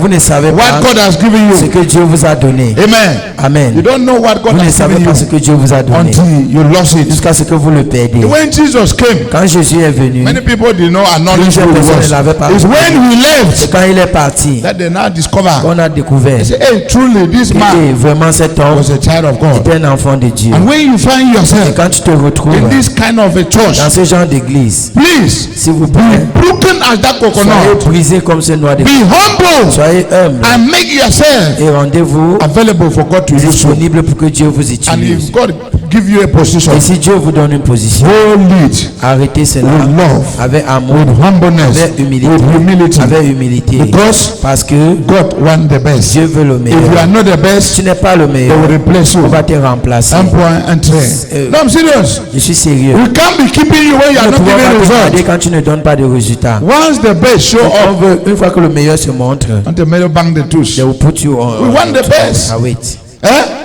Vous ne savez what pas God has given ce you. que Dieu vous a donné. Amen. Amen. You don't know what God Vous ne has savez given pas ce you que Dieu vous a donné until you lost it. jusqu'à ce que vous le perdez. When Jesus came, Quand Jésus est venu, many people did not acknowledge plusieurs who he personnes ne was. l'avaient pas It's reconnu. when he C'est left quand il est parti that they now discover. qu'on a découvert They say, hey, truly, this man que vraiment cet homme was a child of God. était un enfant de Dieu. And when you find Et yourself quand tu te retrouves in this kind of a church, dans ce genre d'église, please s'il vous be plaît, broken as that soyez coconut. brisés comme ce noix de Be humble Soyez humble and make yourself et rendez-vous available for God to use you. disponible pour que Dieu vous And utilise. if God give you a position, Et si Dieu vous donne une position, hold it arrêtez cela with love, avec amour, with humbleness, avec humilité, with humility. avec humilité, Because parce que God wants the best. Dieu veut le If you are meilleur. not the Si best, tu n'es pas le they meilleur, will replace you. on va te remplacer. Un point, un trait. No, I'm serious. Je suis sérieux. We can't be keeping you when you Nous are ne not pouvons giving pas te garder results. quand tu ne donnes pas de résultats. Once the best show On up, veut, une fois que le meilleur se montre, and the middle bang the touche. they will put you on. We want the best. Ah, wait.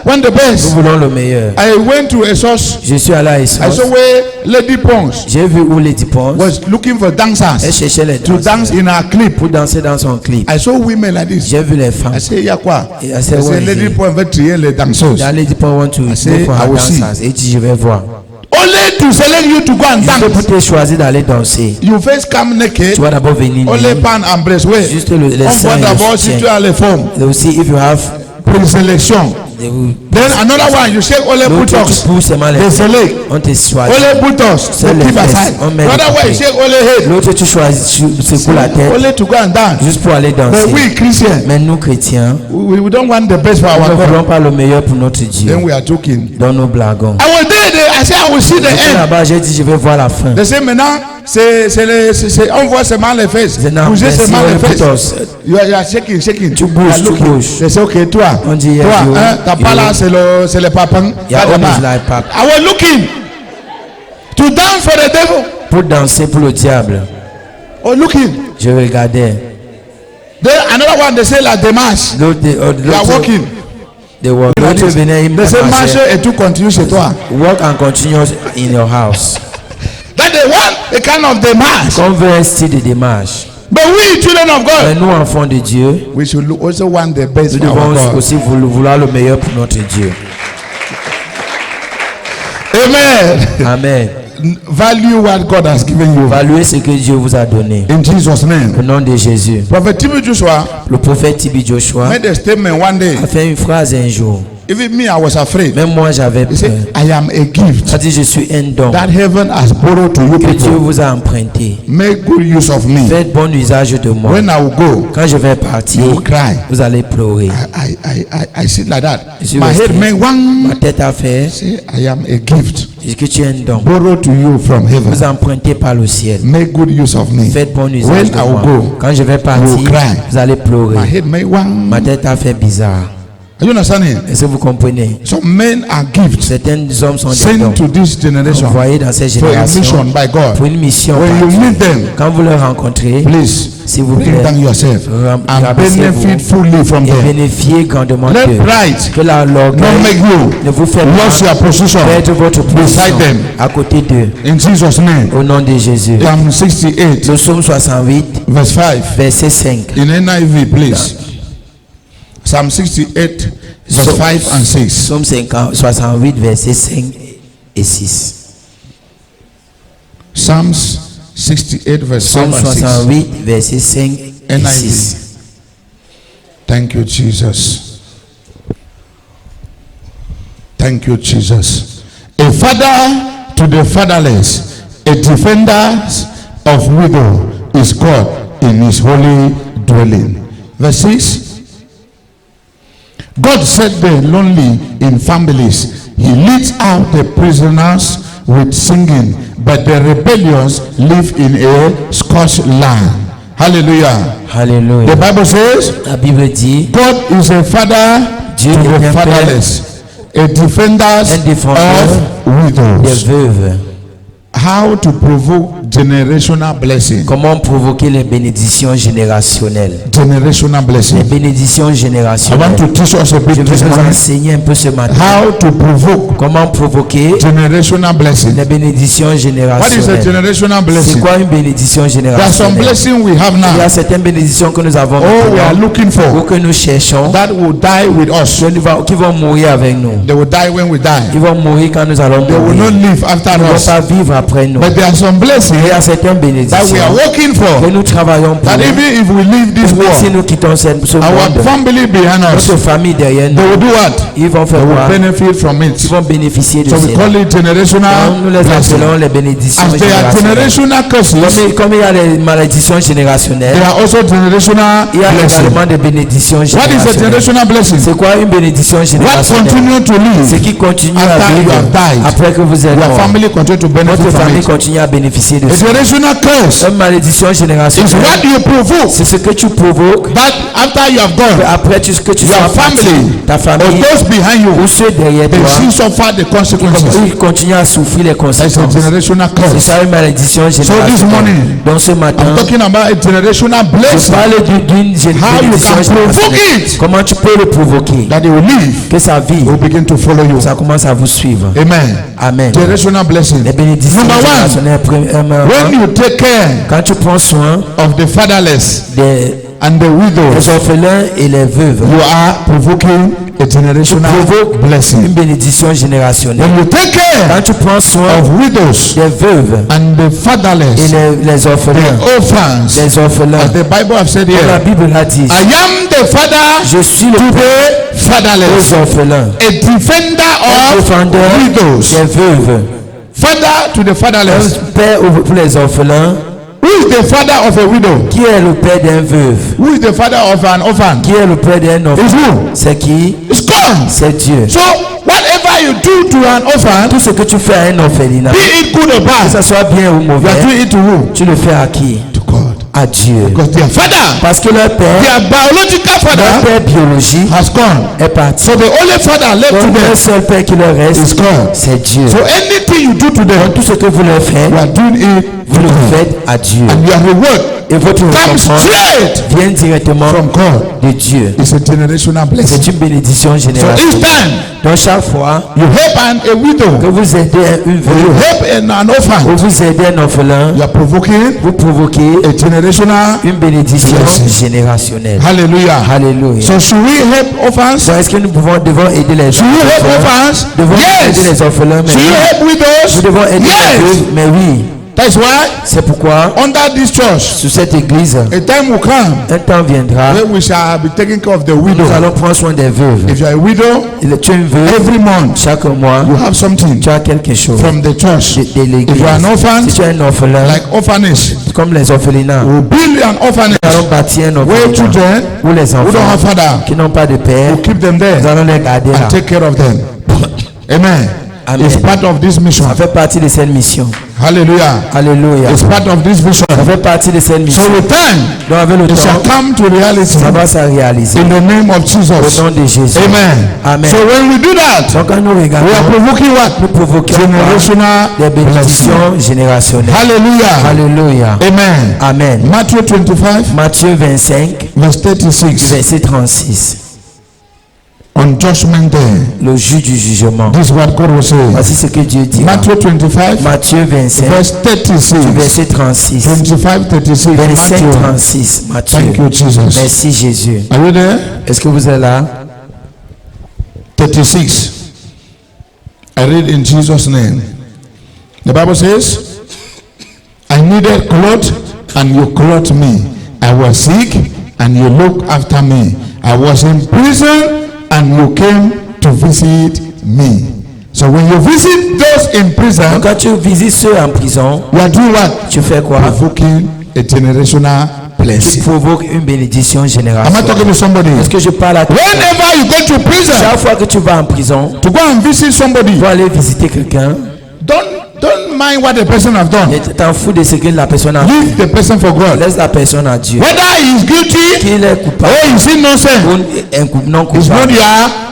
Want the Nous best. voulons le meilleur. I went to a source. Je suis allé à I Essence. saw where Lady Pons J'ai vu où Lady Pons. was looking for Elle dancers cherchait les to dance danseurs in her clip. pour danser dans son clip. I saw women like this. J'ai vu les femmes. I say, yeah, quoi? Et I I said, say, what is Lady it? Pons veut trier les danseuses. That Lady Pons want to say, go for I her will see. dancers. Et dit, je vais voir. Only to select you to go and Il faut dance. peut-être choisir d'aller danser. You first come naked. Tu vas d'abord venir Only nu. pan and breast. Wait. Juste les On seins voit et le d'abord si soutien. tu as les formes. They will see if you have. Présélection. They will. Then another one, you shake only L'autre, tu buttocks. pousses seulement les They fesses. select. On te choisit. Only buttocks. Seul They les keep fesses. aside. On met The de other one, côté. you shake only head. L'autre, tu choisis, tu secoues la tête Only to go and dance. juste pour aller danser. But we Christians, Mais nous, chrétiens, we don't want the best for nous our ne God. voulons pas le meilleur pour notre Dieu. Then we are joking. Donc nous blaguons. I was there. I said I will see the J'étais end. là-bas, j'ai dit, je vais voir la fin. They say maintenant, on voit seulement les fesses. C'est non, Bougez merci, seulement on les le fesses. pousse. You are shaking. Tu bouges, You are tu looking. bouges. They say ok, toi, On dit, yes, toi, you, hein, t'as pas you. là, c'est le papin. Yeah, Pas de always bas. like pap. I was looking to dance for the devil. Pour danser pour le diable, Oh, looking. je regardais. Then another one, they say la démarche. L'autre, You are walking. l'autre venait, il me They say marche marchait. et tout continue chez toi. Walk and continue in your house. That they want a kind of démarche. On veut un style de démarche. But we, children of Mais God, nous, enfants de Dieu, we should also want the best nous for our devons God. aussi vouloir le meilleur pour notre Dieu. Amen. Amen. Value what God has given you. Valuez ce que Dieu vous a donné. In Jesus' Au name. nom de Jésus. Prophet Timothy Joshua Le prophète Tibi Joshua made a statement one day. a fait une phrase un jour. Even me, I was afraid. Même moi, j'avais He peur. said, I am a gift Il a dit, je suis un don that heaven has borrowed to you que Dieu people. vous a emprunté. Make good use of me. Faites bon usage de moi. When I will go, Quand je vais partir, you will cry. vous allez pleurer. I sit like that. You My will head stay. make one. Ma tête a fait, Say, I am a gift c'est que tu es un don. borrowed to you from heaven. Vous emprunté par le ciel. Make good use of me. Faites bon usage When de I will moi. go, Quand je vais you partir, will cry. vous allez pleurer. My head make one. Ma tête a fait bizarre. Are you understanding? Est-ce que vous comprenez? Some men are gifts Certains hommes sont des dons sent to this generation envoyés dans cette for a mission génération by God. pour une mission. When you meet them, Quand vous les rencontrez, please s'il vous bring plaît, down yourself and rabaissez-vous benefit fully from et them. bénéficiez grandement Let d'eux. pride Que la not l'orgueil make you ne vous fait lose pas your position perdre votre position beside them. à côté d'eux. In Jesus' name. Au nom de Jésus. Psalm 68, Le psaume 68, verse 5. verset 5. In NIV, please. Psalm 68, verse 5 and 6. Psaume 68, verset 5 et 6. Psalms 68, verse 5 Psaume and 6. 68, verset 5 et NIV. 6. Thank you, Jesus. Thank you, Jesus. A father to the fatherless, a defender of widow is God in his holy dwelling. Verse 6. God set the lonely in families. He leads out the prisoners with singing, but the rebellious live in a scorched land. Hallelujah. The Alléluia. Bible says, La Bible dit, God is a father Dieu to est the un fatherless, a defender un défendeur of des widows. veuves. How to provoke Generational blessing. Comment provoquer les bénédictions générationnelles? Generational Les blessing. bénédictions I want générationnelles. to teach us a Je bit vais this vous morning enseigner un peu ce matin. how to provoke Comment provoquer generational blessing. les bénédictions What is a générationnelles? generational C'est blessing? quoi une bénédiction There are some générationnelle? blessings we have Il y a now. certaines bénédictions que nous avons Oh, we are maintenant, looking ou for que nous cherchons, that will die with us. qui vont mourir avec nous. They will die when we die. Ils vont mourir quand nous allons They will not mourir. live after Ils ne vont us. pas vivre après nous. But there are some blessings Il y a certaines that we bénédictions are working que for. nous travaillons pour. That even if we leave this Même si world, nous quittons ce our monde, family behind us, notre famille derrière they nous, will do what? ils vont faire They will quoi? benefit from Ils it. vont bénéficier de So we cela. call it Donc, generational nous les blessing. appelons les bénédictions As there are générationnelles. generational curses, Comme il y a les malédictions générationnelles, there are also generational il y a blessings. également des bénédictions What is a générationnelles. generational blessing? C'est quoi une bénédiction What générationnelle? continue to C'est live qui continue after à you vivre have died? après que vous êtes Your mort. family continue to benefit Votre from famille it. continue à bénéficier de A ça. generational curse Une malédiction is générationnelle, what you provoke c'est ce que tu provoques that after you have gone, après que tu your sois parti, family ta or famille those behind ou you, ceux derrière they toi, still suffer the consequences. ils continuent à souffrir les That's a conséquences. generational C'est curse. ça une malédiction So this générationnelle. morning, Donc ce matin, I'm talking about a generational je blessing parle d'une How you bénédiction can provoke générationnelle. it. Comment tu peux le provoquer? that they will live, Que sa vie, will begin to follow you. ça commence à vous suivre. Amen. Amen. Generational blessing. Les bénédictions Number one, générationnelles, premièrement, when you take care quand tu prends soin of the fatherless des and the widows, orphelins et les veuves, you are provoking a generational provoques une blessing. bénédiction générationnelle. When you take care Quand tu prends soin of widows des veuves and the et fatherless, les orphelins, the orphans, les orphelins, as the Bible have said comme la here, Bible l'a dit, I am the father je suis le to père the fatherless, des orphelins, a defender un of défendeur widows, des veuves, father to the fatherless. un père pour les orphelins. Who is the father of a widow? Qui est le père d'un veuve? Who is the father of an orphan? Qui est le père d'un It's orphelin? who? C'est qui? It's God. C'est Dieu. So whatever you do to an orphan, Tout ce que tu fais à un orphelinat, be it good or que bad, ce soit bien ou you are mauvais, doing it to who? tu le fais à qui? To God. À Dieu. Because their father, Parce que leur père, their biological leur father, père biologique has gone. est parti. So the only father left to Donc le them seul père qui leur is reste, God. c'est Dieu. So anything you do to them, Donc tout ce que vous leur faites, you are doing it vous to le God. faites à Dieu. And your reward Et votre comes récompense straight vient directement from God. de Dieu. It's a generational blessing. C'est une bénédiction So each générationnelle. time Donc chaque fois you help a que widow, vous aidez une or you veuve, help an ou orphan, vous aidez un orphelin, you are provoking vous provoquez a generational. une bénédiction Blessing. générationnelle. Hallelujah. Alléluia. So should we help orphans? Donc, est-ce que nous devons aider les Should we help orphelins? orphans? Devons aider Yes. les orphelins, mais Should you oui. help widows? Nous devons aider les Yes. veuves, mais oui. That's why C'est pourquoi, under this church, sous cette église, a time will come un temps viendra where we shall be taking care of the widow. nous allons prendre soin des veuves. If you are a widow, Tu es une veuve, every month chaque mois, you have something tu as quelque chose from the church. de l'église. If you are an orphan, Si tu es un orphelin, like orphanage, comme les orphelinats, we will build an orphanage nous allons bâtir un where orphelinat children où les who don't have enfants father qui n'ont pas de père, will keep them there nous allons les garder là. and take care of them. Amen. Amen. It's part of this mission. Ça fait partie de cette mission. Hallelujah. Alléluia. It's part of this vision. Ça fait partie de cette mission. So with time, Donc avec le it shall temps, come to reality ça va se réaliser. in the name of Au Jesus. nom de Jésus. Amen. Amen. So when we do that, Donc quand nous we are regardons, provoking what? nous provoquons Generational des blessing. bénédictions générationnelles. Hallelujah. Alléluia. Amen. Amen. Matthew 25, Matthieu 25, verse 36. verset 36. On judgment day, Le jour du jugement. this is what God will say. Voici ce que Dieu dit. Matthew 25, Matthieu 25, verse 36. verset 36. 25, 36. Verset Matthew. 36. Matthieu. Thank you, Jesus. Merci Jésus. Are you there? Est-ce que vous êtes là? 36. I read in Jesus' name. The Bible says, I needed clothes and you clothed me. I was sick and you looked after me. I was in prison and you came to visit me. So when you visit those in prison, Quand tu visites ceux en prison, you are doing what? tu fais quoi? Provoking a generational Tu blessing. provoques une bénédiction Am I générationnelle. talking to somebody? Est-ce que je parle à toi? Whenever you go to prison Chaque fois que tu vas en prison, to go and visit somebody, pour aller visiter quelqu'un, don't mind what the person has done. ne t'en fous de ce que la personne a fait. Leave the person for God. Laisse la personne à Dieu. Whether he is guilty Qu'il est coupable or he is innocent, ou non it's not coupable, your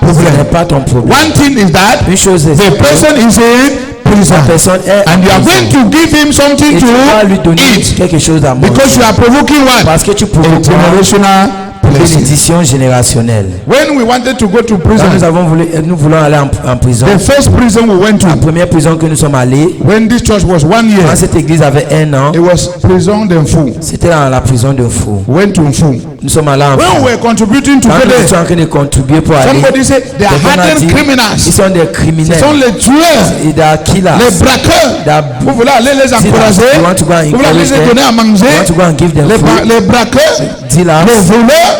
ce n'est problem. pas ton problème. One thing is that Une chose est the person is in prison. personne est And you en are going prison. to give him something Et tu vas lui to donner eat. quelque chose à manger. Because you are provoking what? Parce que tu A provoques generational blessing. bénédiction générationnelle. When we wanted to go to Quand prison, nous voulons aller en prison, the first prison we went la to, première prison que nous sommes allés, when this church was 1 year, quand cette église avait 1 an, it was prison d'Enfou. c'était dans la prison de Fou. Went to Enfu. Nous sommes allés en When Fou. we were contributing to Quand nous go étions there, en train de contribuer pour aller, somebody said they are quelqu'un a dit, hardened ils criminals. sont des criminels. Ce sont les tueurs, Et des killers. les braqueurs. Vous voulez aller les encourager, you want to go and vous voulez aller encourage les them, donner à you manger. want to go and give them food, Les braqueurs, dealers, les voleurs,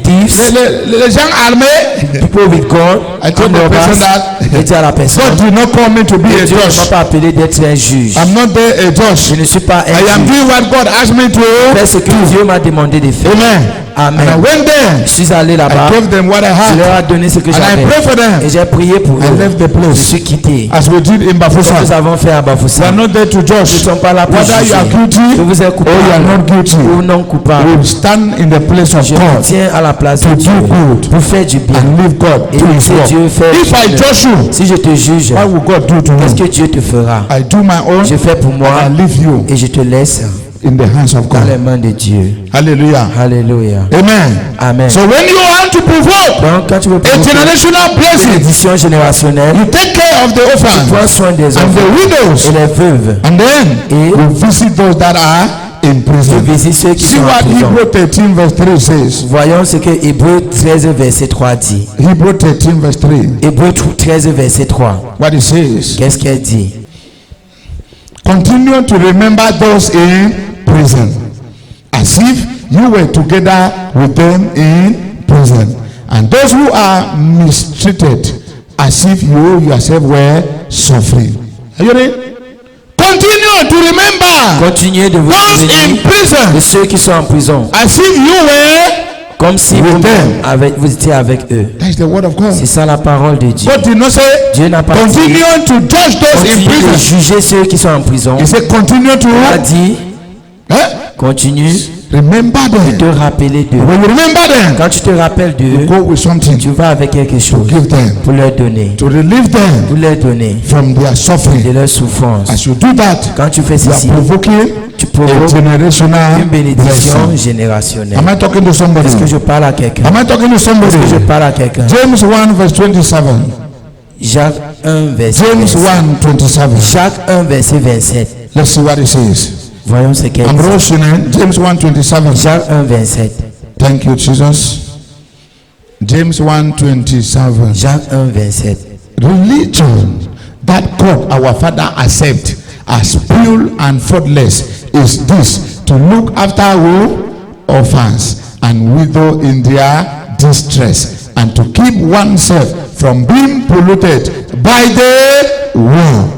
thieves, les gens armés. people with God, I told the person that et dit à la personne, God did not call me to be a Dieu ne m'a judge. pas appelé d'être un juge. I'm not there a judge. Je ne suis pas I un am juge. doing what God asked me to Fais ce que Dieu m'a demandé de faire. Amen. Amen. And I went there. Je suis allé là-bas, I gave them what I je leur ai had. donné ce que And I j'avais. prayed for them. Et j'ai prié pour I eux. left the Je place. suis quitté. As we did in Comme Bafoussa. nous avons fait à We Bafoussa. are not there to Nous ne judge. sommes pas là pour Whether you are juger. guilty Que vous êtes or you are not coupable guilty. ou non coupable. We stand in the place of Je me God tiens à la place to de Dieu do good pour faire du bien. and leave God Et to his laisser work. Dieu faire If I du bien. judge you, Si je te juge, what will God do to qu'est-ce you? que Dieu te fera? I do my own. Je fais pour moi I leave you et je te laisse in the hands of dans les God. mains de Dieu. Hallelujah. Alléluia. Amen. Amen. So when you want to provoke Donc quand tu veux a provoquer generational blessing, l'édition générationnelle, you take care of the prends orphans soin des and the enfants widows, et les veuves. and then Et you visit those that are in je prison. visite ceux qui See sont en what prison. Hebrew 13 verse 3 says. Voyons ce que Hébreu 13 verset 3 dit. Hebrew 13 verse 3. Hébreu 13 verset 3. What it says. Qu'est-ce qu'elle dit? Continue to remember those in prison, as if you were together with them in prison, and those who are mistreated, as if you yourself were suffering. Are you ready? Continue to remember Continuez de vous those in souvenir de prison, ceux qui sont en prison, as if you were. comme si With them. vous étiez avec eux. That's the word of God. C'est ça la parole de Dieu. God did not say Dieu n'a pas dit continue to judge those in continue de prison. juger ceux qui sont en prison. He said continue to Il a dit continue remember de te them. rappeler d'eux. When you remember them, Quand tu te rappelles d'eux, go with something tu vas avec quelque chose give them pour leur donner. to relieve them Pour leur donner from their de suffering. leur souffrance. As you do that, Quand tu fais you are ceci, provoking tu a provoques generational une bénédiction blessing. générationnelle. Am I talking to somebody? Est-ce que je parle à quelqu'un? Am I talking to somebody? Est-ce que je parle à quelqu'un? James 1 verse 27. Jacques 1 verset James 27. 1 27. Jacques 1 verset 27. Let's see what it says. Voyons ce qu'elle I'm dit. rushing in. James 1 27. Jacques 1 27. Thank you, Jesus. James 1 27. Jacques 1 27. Religion that God our Father accept as pure and faultless is this: to look after who? Orphans and widow in their distress, and to keep oneself from being polluted by the world.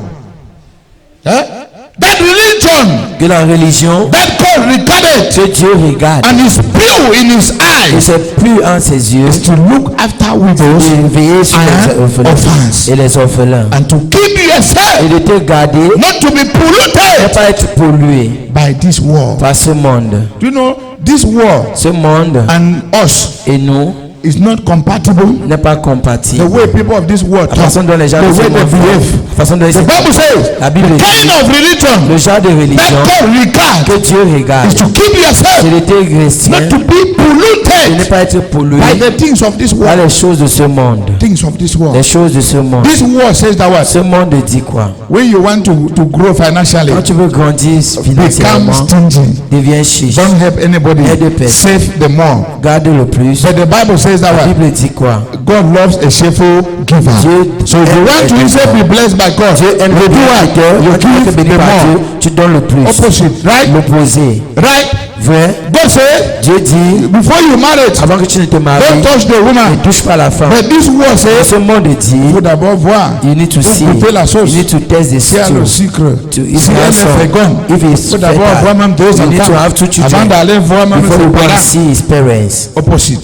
That religion Que la religion that God regarded que Dieu regarde and is pure in his et eyes c'est plus en ses yeux is to look after widows de veiller sur les and orphelins orphans et les orphelins and to keep yourself et de te garder, not to be ne polluted pas être pollué by this world. par ce monde. Do you know this world Ce monde and us et nous is not compatible? n'est pas The compatible. way people of this world La talk, façon dont les gens the de ce way they monde font, behave. la façon dont ils The se Bible says La Bible the dit kind of le religion genre de that religion God regards que Dieu regarde, is to keep c'est yourself de te chrétien, not to be de ne polluted pas être pollué by the things of this par world. les choses de ce monde. Things of this Les world. choses de ce monde. This world says that what? Ce monde dit quoi? When you want to grow financially, Quand tu veux grandir become financièrement, stingy. deviens chiche. Don't help anybody. Aide personne. Save the more. Garde le plus. But the Bible says that La what? Bible dit quoi? God loves a cheerful giver. Dieu So if you aime want to les yourself be donneurs. blessed by God, Dieu aime you le do what? bénédicateur. You Quand tu veux give être béni the par Dieu, more. tu donnes le plus. Opposite, right? L'opposé. Right? Vrai? God said, Dieu dit, before you marry, avant que tu ne te don't maries, touch the ne woman. touche pas la femme. But this word says, Ce monde il dit, faut d'abord voir. you need to Faut see, goûter la sauce. you need to test the Si elle a le stew. sucre, To si if elle est handsome, féconde, if il it's faut d'abord fertile, voir même deux you need to enfants have two avant children d'aller voir même before ses you go and parents. see his parents. Opposite.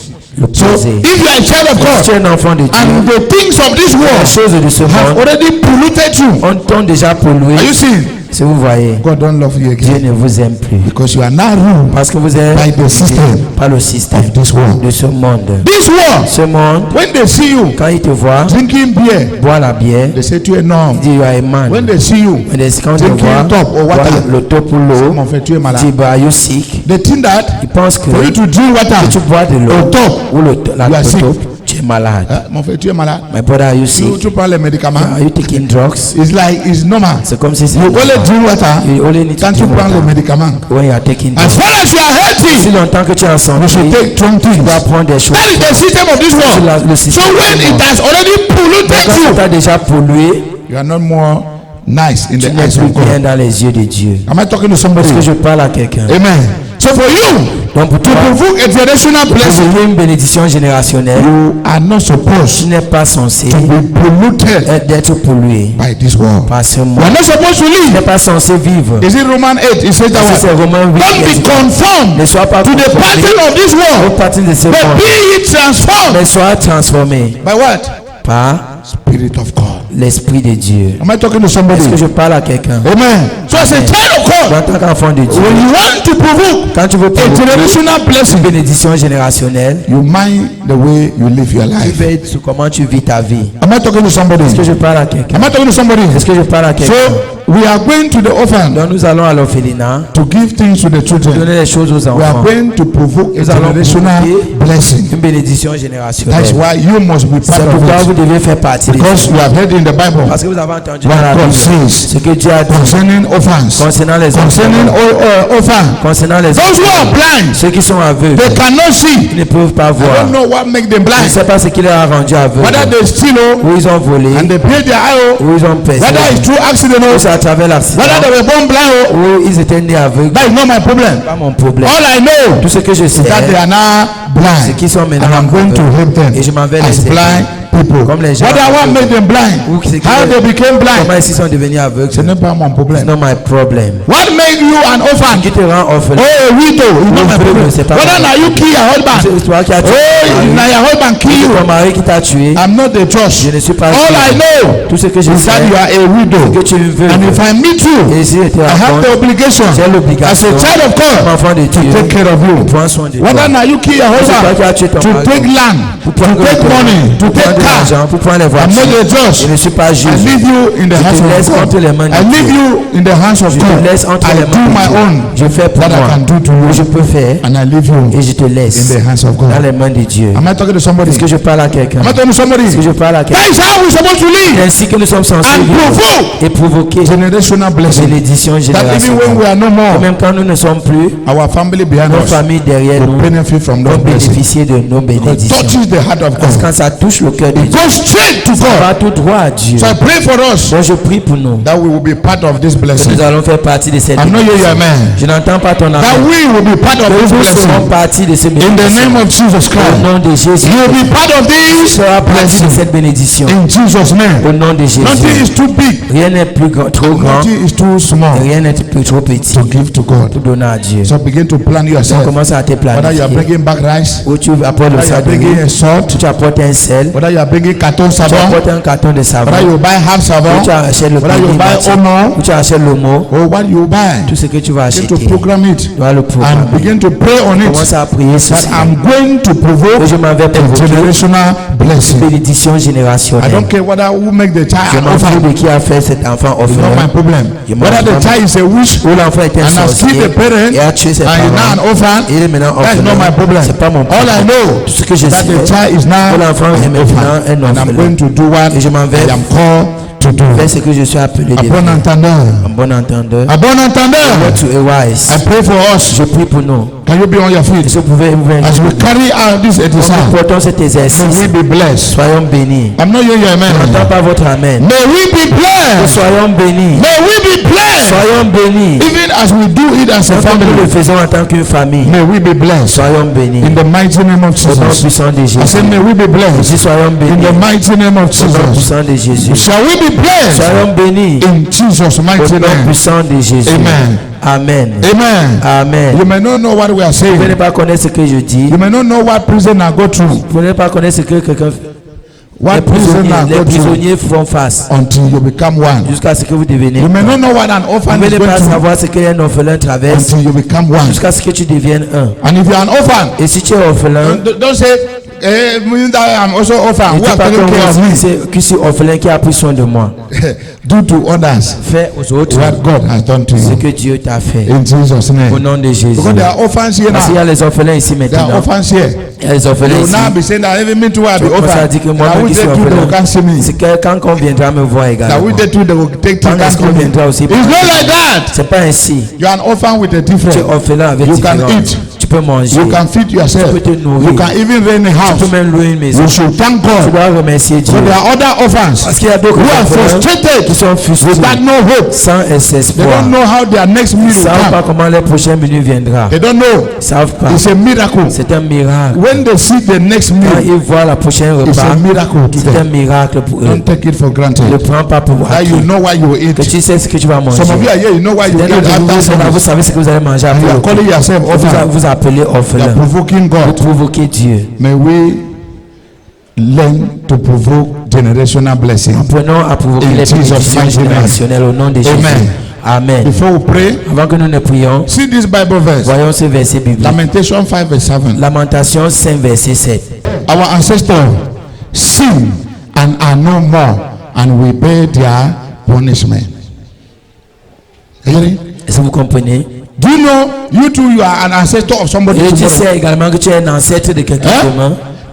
So L'opposé. if you are a child of Si tu es God un enfant de and Dieu, the things of this les world choses de ce have monde already polluted you, ont déjà pollué. are you seeing? Si vous voyez, God don't love you Dieu again ne vous aime plus. because you are now ruled Parce que vous êtes by the system par le système of this world. de ce monde. This world, Ce monde, when they see you quand ils te voient drinking beer, boire la bière, they say tu es énorme. ils disent you are a man. When they see you Quand ils te drinking voient top or boire water, le top ou l'eau, mon frère, tu es ils malade. disent bah, are you sick? They think that Ils pensent que for you to drink si water tu bois de or l'eau top, ou le you are sick. top, tu es malade. Mon frère, tu es malade. My brother, are you Tu sick? prends les médicaments. Are you taking drugs? It's like it's normal. C'est comme si c'est You only drink water you only need to quand tu drink prends les water médicaments. when you are taking As drugs. far as you are Si healthy, longtemps que tu es en you santé, should take strong tu things. dois prendre des choses. That is the system of this C'est world. le So système when du it monde. has already polluted Quand you, tu as déjà pollué, you are not more nice in tu the n'es eyes plus of God. bien dans les yeux de Dieu. Am I talking to somebody? Est-ce que je parle à quelqu'un? Amen. So for you Donc pour to toi, provoke a generational pour blessing, vous une bénédiction générationnelle, you are not tu supposed n'es pas censé to be polluted d'être pollué by this world. par ce You monde. are not supposed to Tu n'es live. pas censé vivre. Is it Romans 8? It says that Ça, c'est what? Romains 8. Don't be conformed Ne sois pas to the conformé pattern of this au world, pattern de ce but monde, be ye transformed mais sois transformé by what? par Spirit of God. l'Esprit de Dieu. Am I talking to somebody? Est-ce que je parle à quelqu'un? Amen. So as a child of God, En tant qu'enfant de Dieu, when you want to provoke quand tu veux a provoquer generational une blessing, bénédiction générationnelle, you mind the way you live your tu life. veilles sur comment tu vis ta vie. Am I talking to somebody? Est-ce que je parle à quelqu'un? Am I talking to somebody? Est-ce que je parle à quelqu'un? So we are going to the orphan Donc nous allons à l'orphelinat, to give things to the children. donner les choses aux We are enfants. going to provoke a Nous allons generational provoquer blessing. une bénédiction That's générationnelle. why you must be part C'est pourquoi of vous it. devez faire partie de Because ça. you have heard in the Bible Parce que vous avez entendu dans what la God Bible says ce que Dieu a dit concerning orphans, concernant les concerning enfants, orphans. concernant les Those who are enfants. blind, Ceux qui sont aveugles, they cannot see. ils ne peuvent pas I voir. don't know what make them Je ne blind. sais pas ce qui leur a rendu aveugles. Whether they steal Ou ils ont volé, and they pay their eye, ou ils ont percé, whether it's through accident ou c'est à travers l'accident, whether they were born blind, ou ils étaient nés aveugles. that is not my problem. C'est pas mon problème. All I know Tout ce que je sais, is that they are now c'est blind, qu'ils sont and maintenant I'm going to help them et je m'en vais as les aider. blind people. Comme les gens Whether what made them blind, Ou c'est qui- how they became blind, Comment ils sont devenus aveugles? ce n'est pas mon C'est problème. not my problem. What made you an orphan? Qui te rend orphelin? Oh, a widow, it's not my problem. C'est pas Whether mon now you kill your husband, C'est toi qui as tué oh, ton now mari. your husband kill C'est ton you. mari qui t'a tué. I'm not the judge. Je ne suis pas All I juge. know Tout ce que je is sais, that you are a que widow. tu veux. And if I meet you, Et si tu I have the obligation j'ai as l'obligation, a child of comme God enfant de to Dieu, take care of you. prends soin de toi. Whether now you kill your C'est toi qui as tué husband, ton to mari. take land, Pour to prendre take le money, to pour prendre take de car. l'argent, pour prendre les I'm voitures. not a judge. Je ne suis pas I juge. leave you in the Je hands te laisse of entre God. les mains de I leave Dieu. you in the hands of Je God. te laisse entre I les do mains my de Dieu. own Je fais pour that I moi. can do to Je you. peux faire And I leave et you je te in laisse the hands of dans God. les mains de Dieu. Am I talking to somebody? Est-ce que je parle à quelqu'un? Am I talking to somebody? Est-ce que je parle à That quelqu'un? is how we're supposed to C'est live ainsi que nous sommes censés and vivre provoke et provoquer generational blessing. bénédiction That even when we générationnelle. are no Et more, même quand nous ne sommes plus, our family behind nos us familles derrière will nous benefit from vont those blessings. bénéficier de nos It bénédictions. touches the heart of Parce que God. quand ça touche le cœur de Dieu, Go straight to ça God. va tout droit à Dieu. So I pray for us Donc je prie pour nous that we will be part of this que blessing. nous allons faire partie de cette I'm not hearing your bénédiction. amen. Je n'entends pas ton That amen. we will be part of Que this nous serons blessing. partie de cette In the bénédiction. name of Jesus Au Christ. nom de Jésus. You will be part of Tu this seras partie de blessing. cette bénédiction. In Jesus' Au name. nom de Nothing Jésus. is too big. Rien n'est plus trop grand. Nothing is too small Rien n'est plus trop petit to give to God. pour donner à Dieu. So begin to plan Donc yourself. commence à te Whether you are planifier. bringing back rice, Où tu apportes le whether you are bringing savon, a salt, tu apportes un sel, whether you are bringing carton tu savon, apportes un carton de savon, whether you buy half savon, où tu achètes le whether you panier buy moitié, omo, où tu achètes l'homo, or what you buy, tout ce que tu vas begin acheter, to program it tu dois le and programmer. begin to pray on Commence it. à prier sur That ça. I'm going to Et provoke je m'en vais a provoquer generational une blessing. bénédiction I générationnelle. don't care whether who make the Je child m'en fous orphan. de qui a fait cet enfant It's not my orphelin. problem. Je m'en Whether the fous. child is a witch Où l'enfant est un and has sorcier killed the parent et a tué ses and is now an parents. orphan, Il est maintenant that's not my orphelin. problem. C'est pas mon All problème. I know Tout ce que je that sais, the child is now que l'enfant est an maintenant orphan un and I'm orphelin. going to do what Et je m'en vais I am called to do. faire ce que je suis appelé de À bon faire. entendeur. Un bon entendeur. À bon entendeur. What to a wise. I pray for us. Je prie pour nous. Can you be on your feet? Est-ce que vous pouvez ouvrir As we carry out this Nous exercise, portons cet may exercice. we be blessed. Soyons bénis. I'm not hearing your Je n'entends amen. pas votre amen. May we be blessed. Soyons bénis. May we be blessed. Soyons bénis. Even as we do it as a Comme nous le family, faisons en tant qu'une famille. may we be blessed. Soyons bénis. In the mighty name of Au nom Jesus. puissant de I Jésus. say, may we be Je blessed. dis soyons In bénis. the mighty name of Au nom Jesus. puissant de Jésus. Shall we be blessed? Soyons bénis. In Jesus' Au mighty nom name. puissant de Jésus. Amen. Amen. Amen. Amen. You may not know what we are Vous n'allez saying. pas connaître ce que je dis. You may not know what prison I go through. Vous n'allez pas connaître ce que quelqu'un fait. What prisoners les go prisonniers font face through until you become one. jusqu'à ce que vous devenez. You may not know what an orphan Vous is ne going pas through savoir ce qu'un orphelin traverse until you become one. jusqu'à ce que tu deviennes un. And if you are an orphan, Et si tu es orphelin, don't say, me that I'm also orphan. ne Who dis has pas taken care of que me? c'est que c'est orphelin qui a pris soin de moi. Do to others Fais aux autres what God has done to ce you. que Dieu t'a fait. In Jesus' Au name. nom de Jésus. Because there are orphans here Parce qu'il y now. a les orphelins ici There are maintenant. orphans here. Il y a les They orphelins will ici. now be saying that even me too I be On orphan. s'est dit que That moi-même we qui suis they too they orphelin, can't see me. c'est que quand on viendra me voir That également. we they too they will take Quand time est-ce qu'on to me. viendra aussi? It's not like that. C'est pas ainsi. You are an orphan with a Tu es difference. orphelin avec You can différence. eat. Tu peux manger. You can feed yourself. Tu peux te nourrir. You can even rent a Tu house. peux même louer une maison. You should thank Tu God. dois remercier Dieu. So there are other orphans Parce qu'il y a d'autres who are orphelins frustrated qui sont frustrés, without no hope. sans They espoir. don't know how their next Ils meal ne will savent pas come. comment les prochaines minutes viendra. They don't know. Ils ne savent pas. It's a miracle. C'est un miracle. When they see the next Quand meal, ils voient la prochaine it's repas, a miracle to c'est un them. miracle pour eux. Don't take it for Ne granted. prends pas pour That you acquis. know what you will Que eat. tu sais ce que tu vas manger. Some of you are here, you know what you will Maintenant, eat after vous service. savez ce que vous allez manger And you après. are le calling culte. yourself Vous orphan. vous appelez You are orphelin. provoking Vous God. provoquez Dieu. May we learn to provoke generational blessing. Apprenons à provoquer In les Jesus' bénédictions mighty name. générationnelles au nom de Jésus. Amen. Amen. Before we pray, Avant que nous ne prions, see this Bible verse. voyons ce verset biblique. Lamentation 5 verse 7. Lamentation 5 verset 7. Our ancestors sin and are no more, and we bear their punishment. Are you hearing? Est-ce que vous comprenez? Do you know you too you are an ancestor of somebody Et tu tomorrow? sais également que tu es un ancêtre de quelqu'un Hein? demain.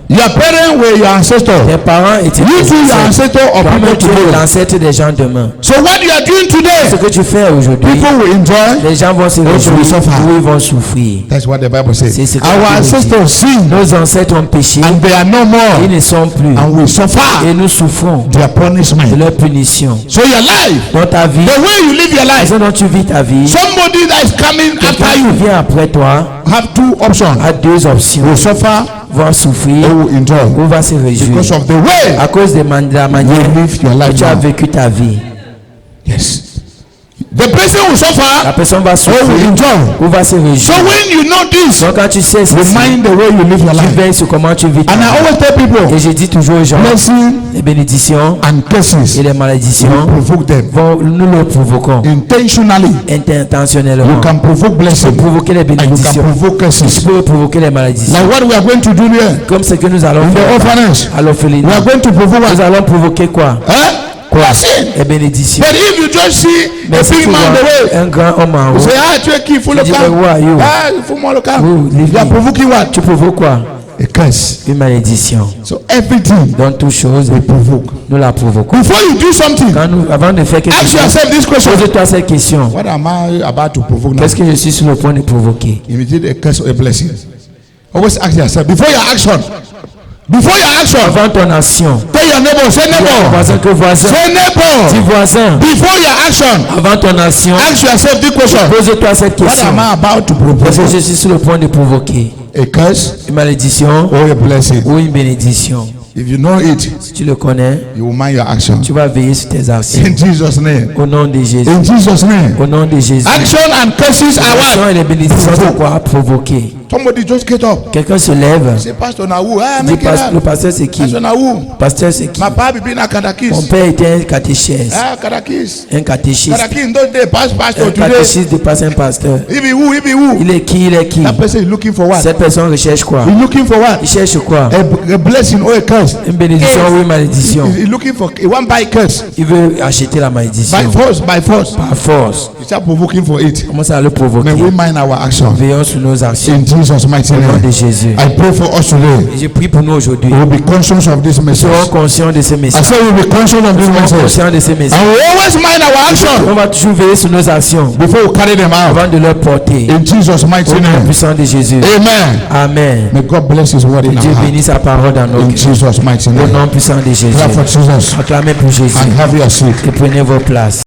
Your parents were your ancestors. Tes parents étaient You too you are ancestor of toi-même people tu es tomorrow. l'ancêtre des gens demain. So what you are doing Ce today, que tu fais aujourd'hui, people will enjoy. les gens vont se Those réjouir will suffer. ou ils vont souffrir. That's what the Bible says. C'est ce que Our la Bible ancestors sin Nos ancêtres ont péché, and they are no ils more, ne sont plus. and we suffer Et nous souffrons their de punishment. leur punition. So your life, Dans ta vie, the way you live your la life, façon dont tu vis ta vie, somebody that is coming quelqu'un after qui you vient après toi have two options. a deux options. Will suffer Va souffrir or will enjoy ou va se réjouir. because of the way À cause de la manière you live your que life tu as now. vécu ta vie. Yes. The person will La suffer personne va or will souffrir enjoy. ou va se So réjouir. when you know this, Donc quand tu sais ceci, remind the way you live your tu life. veilles sur comment tu vis ta And I vie. always tell people, Et je dis toujours aux gens, blessing les bénédictions and curses et les will malédictions, provoke them nous le provoquons intentionally. intentionnellement. You can provoke Tu peux blessing provoquer les and you can bénédictions. provoke Tu curses. peux provoquer les malédictions. Like what we are going to do here Comme ce que nous allons in the faire orphanage. à l'orphelinat. We are going to provoke Nous what? allons provoquer quoi? Blessing. Les bénédictions. But if you just see Mais a si big tu man the way, vois un grand homme en you haut, say, tu es qui? Faut le dis, camp. who are you? Faut moi le camp. Who? Leave You are me. provoking what? tu provoques quoi? A curse. Une malédiction. So everything Dans toute chose, we provoke. nous la provoquons. Before you do something, Avant de faire quelque ask chose, yourself this question. pose-toi cette question. What am I about to provoke now? Qu'est-ce que je suis sur le point de provoquer? Imitate a curse or a blessing. Always ask yourself before your action. Before your action, Avant ton action, tell your neighbor, say neighbor. voisin que voisin, Say dis neighbor. voisin. Before your action, Avant ton action, ask yourself this question. pose-toi cette What question. am I about to Est-ce que provoke? je suis sur le point de provoquer A curse une malédiction or a blessing? ou une bénédiction? If you know it, Si tu le connais, you will mind your action. tu vas veiller sur tes actions. In Jesus' name. Au nom de Jésus. In Jesus' name. Au nom de Jésus. Action and curses are L'action what? et les bénédictions sont quoi? Provoquer. Somebody just get up. Quelqu'un se lève. Say, Pastor Nawu, Dit, make it le up. pasteur c'est qui? Pastor Nawu. Pasteur c'est qui? My papa be na Mon katakis. père était un catéchèse. Katakis. Un catéchiste. Katakis in those days, pastor Un today. catéchiste dépasse un pasteur. He be who? He be who? Il est qui? Il est qui? That person is looking for what? Cette personne recherche quoi? He's looking for what? Il cherche quoi? A blessing or a curse. Une bénédiction ou une malédiction? He's looking for, he want buy curse. Il veut acheter la malédiction. By force, by force. Par force. You start provoking for it. Commence à le provoquer. May we mind our action. Veillons sur nos actions. In Jesus' mighty Au nom de name. Jésus. I pray for us today. Et je prie pour nous aujourd'hui. We will be conscious of this Nous message. serons conscients de ce I message. say we will be conscious of this Nous serons message. conscients de ce message. And we always mind our action On va toujours veiller sur nos actions before we carry them out. avant de leur porter. In Jesus' mighty Au nom name. puissant de Jésus. Amen. Amen. May God bless His word in Dieu our heart. bénisse sa parole dans nos In cœurs. Jesus' mighty Au name. nom puissant de Jésus. Clap for Jesus Acclamez pour Jésus and have your seat. et prenez vos places.